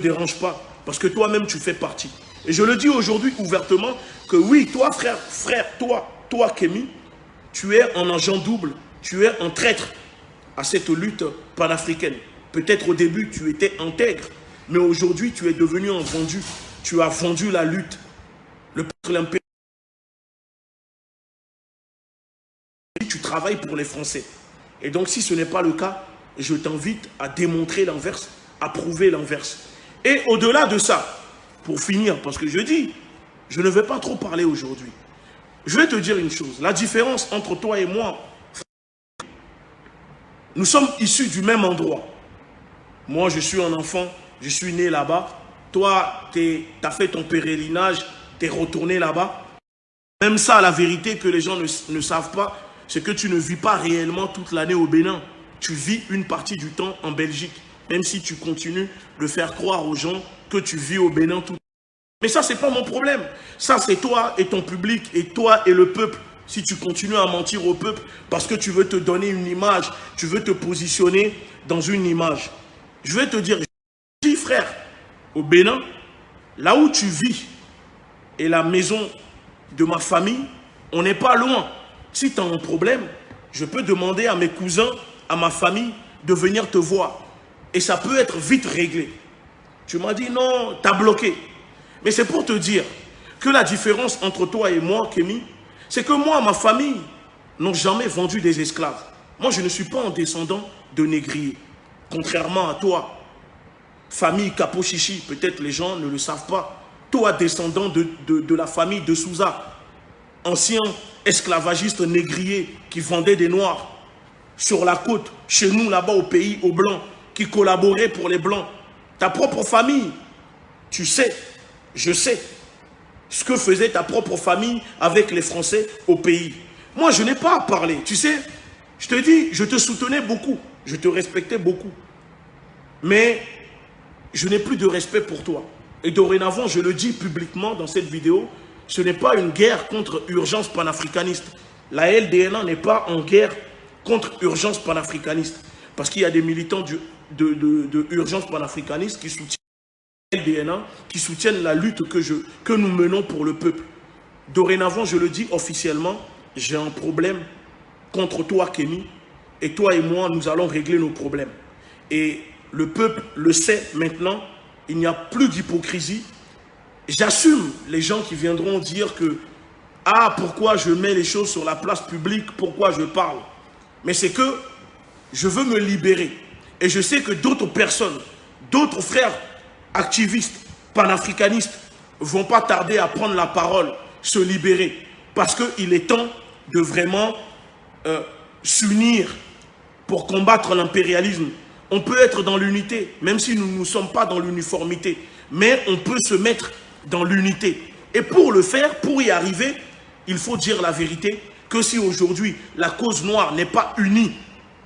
dérange pas, parce que toi-même tu fais partie. Et je le dis aujourd'hui ouvertement que oui, toi frère, toi Kémy, tu es un agent double, tu es un traître à cette lutte panafricaine. Peut-être au début tu étais intègre, mais aujourd'hui tu es devenu un vendu. Tu as vendu la lutte. Le peuple impérial, tu travailles pour les Français. Et donc si ce n'est pas le cas, je t'invite à démontrer l'inverse, à prouver l'inverse. Et au-delà de ça, pour finir, parce que je dis, je ne vais pas trop parler aujourd'hui. Je vais te dire une chose, la différence entre toi et moi, nous sommes issus du même endroit. Moi, je suis un enfant, je suis né là-bas. Toi, tu as fait ton pèlerinage, tu es retourné là-bas. Même ça, la vérité que les gens ne savent pas, c'est que tu ne vis pas réellement toute l'année au Bénin. Tu vis une partie du temps en Belgique. Même si tu continues de faire croire aux gens que tu vis au Bénin tout. Mais ça, ce n'est pas mon problème. Ça, c'est toi et ton public, et toi et le peuple. Si tu continues à mentir au peuple parce que tu veux te donner une image, tu veux te positionner dans une image. Je vais te dire, dis frère, au Bénin, là où tu vis et la maison de ma famille, on n'est pas loin. Si tu as un problème, je peux demander à mes cousins, à ma famille, de venir te voir. Et ça peut être vite réglé. Tu m'as dit non, tu as bloqué. Mais c'est pour te dire que la différence entre toi et moi, Kémy, c'est que moi, ma famille, n'ont jamais vendu des esclaves. Moi, je ne suis pas un descendant de négriers. Contrairement à toi, famille Kapo-Chichi, peut-être les gens ne le savent pas. Toi, descendant de la famille de Souza, ancien esclavagiste négrier qui vendait des noirs sur la côte, chez nous là-bas au pays, aux Blancs, qui collaborait pour les Blancs. Ta propre famille, tu sais, je sais ce que faisait ta propre famille avec les Français au pays. Moi, je n'ai pas à parler. Tu sais, je te dis, je te soutenais beaucoup, je te respectais beaucoup. Mais je n'ai plus de respect pour toi. Et dorénavant, je le dis publiquement dans cette vidéo, ce n'est pas une guerre contre Urgence panafricaniste. La LDNA n'est pas en guerre contre Urgence panafricaniste. Parce qu'il y a des militants de Urgence panafricaniste qui soutiennent la LDNA, qui soutiennent la lutte que nous menons pour le peuple. Dorénavant, je le dis officiellement, j'ai un problème contre toi, Kémy, et toi et moi, nous allons régler nos problèmes. Et le peuple le sait maintenant, il n'y a plus d'hypocrisie. J'assume les gens qui viendront dire que « Ah, pourquoi je mets les choses sur la place publique, pourquoi je parle ?» Mais c'est que je veux me libérer. Et je sais que d'autres personnes, d'autres frères activistes, panafricanistes, ne vont pas tarder à prendre la parole, se libérer. Parce qu'il est temps de vraiment s'unir pour combattre l'impérialisme. On peut être dans l'unité, même si nous ne sommes pas dans l'uniformité. Mais on peut se mettre dans l'unité. Et pour le faire, pour y arriver, il faut dire la vérité, que si aujourd'hui la cause noire n'est pas unie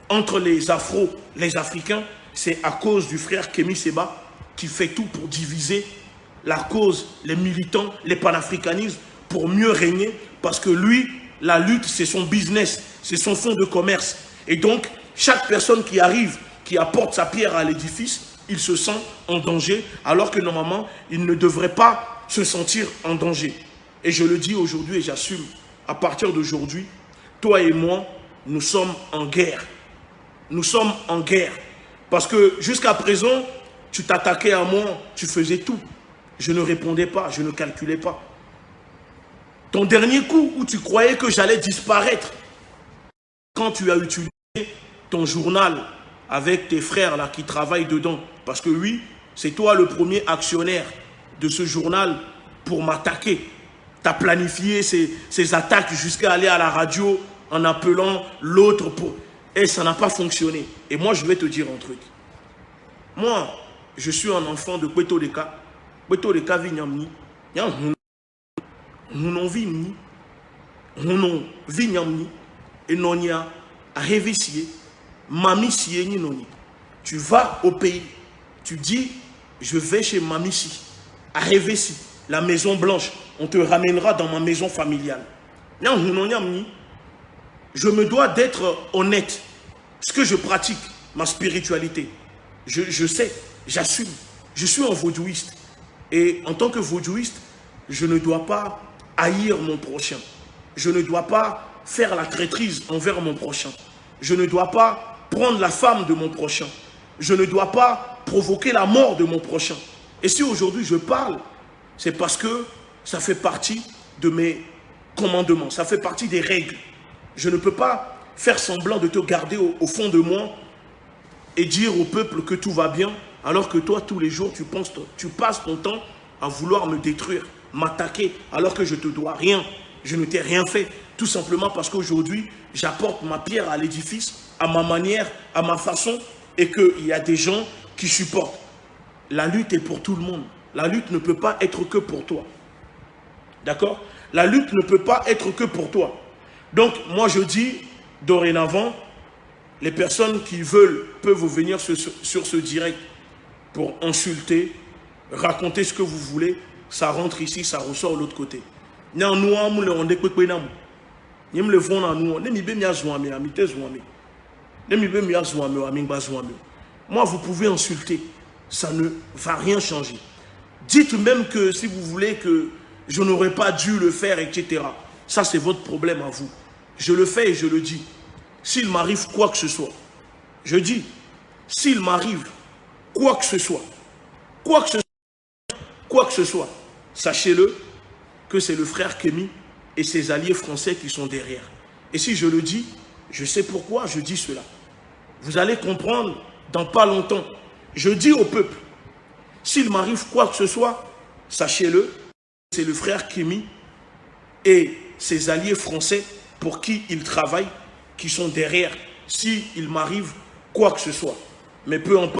entre les Afro, les Africains, c'est à cause du frère Kémy Séba qui fait tout pour diviser la cause, les militants, les panafricanismes, pour mieux régner, parce que lui, la lutte, c'est son business, c'est son fonds de commerce. Et donc, chaque personne qui arrive, qui apporte sa pierre à l'édifice, il se sent en danger, alors que normalement, il ne devrait pas se sentir en danger. Et je le dis aujourd'hui et j'assume, à partir d'aujourd'hui, toi et moi, nous sommes en guerre. Nous sommes en guerre. Parce que jusqu'à présent, tu t'attaquais à moi, tu faisais tout. Je ne répondais pas, je ne calculais pas. Ton dernier coup où tu croyais que j'allais disparaître, quand tu as utilisé ton journal avec tes frères là qui travaillent dedans, parce que oui, c'est toi le premier actionnaire de ce journal pour m'attaquer. Tu as planifié ces attaques jusqu'à aller à la radio en appelant l'autre pour... Et ça n'a pas fonctionné. Et moi, je vais te dire un truc. Moi, je suis un enfant de Kweto Deka. Kweto Deka Vinyamni. Nous vini. Nous Vinyamni. Et non y a à réviser. Mami siye ni noni. Tu vas au pays. Tu dis, je vais chez Mami si. À Révessi, la maison blanche. On te ramènera dans ma maison familiale. Je me dois d'être honnête. Ce que je pratique, ma spiritualité, je sais, j'assume. Je suis un vaudouiste. Et en tant que vaudouiste, je ne dois pas haïr mon prochain. Je ne dois pas faire la traîtrise envers mon prochain. Je ne dois pas prendre la femme de mon prochain. Je ne dois pas provoquer la mort de mon prochain. Et si aujourd'hui je parle, c'est parce que ça fait partie de mes commandements, ça fait partie des règles. Je ne peux pas faire semblant de te garder au fond de moi et dire au peuple que tout va bien, alors que toi, tous les jours, tu passes ton temps à vouloir me détruire, m'attaquer, alors que je ne te dois rien. Je ne t'ai rien fait, tout simplement parce qu'aujourd'hui, j'apporte ma pierre à l'édifice, à ma manière, à ma façon, et qu'il y a des gens qui supportent. La lutte est pour tout le monde. La lutte ne peut pas être que pour toi. D'accord? La lutte ne peut pas être que pour toi. Donc, moi, je dis, dorénavant, les personnes qui veulent peuvent venir sur ce direct pour insulter, raconter ce que vous voulez. Ça rentre ici, ça ressort de l'autre côté. Moi, vous pouvez insulter. Ça ne va rien changer. Dites même que si vous voulez que je n'aurais pas dû le faire, etc. Ça, c'est votre problème à vous. Je le fais et je le dis. S'il m'arrive quoi que ce soit, je dis, s'il m'arrive quoi que ce soit, quoi que ce soit, sachez-le que c'est le frère Kémy et ses alliés français qui sont derrière. Et si je le dis, je sais pourquoi je dis cela. Vous allez comprendre dans pas longtemps. Je dis au peuple, s'il m'arrive quoi que ce soit, sachez-le, c'est le frère Kémy et ses alliés français pour qui il travaille, qui sont derrière, s'il m'arrive quoi que ce soit. Mais peu importe.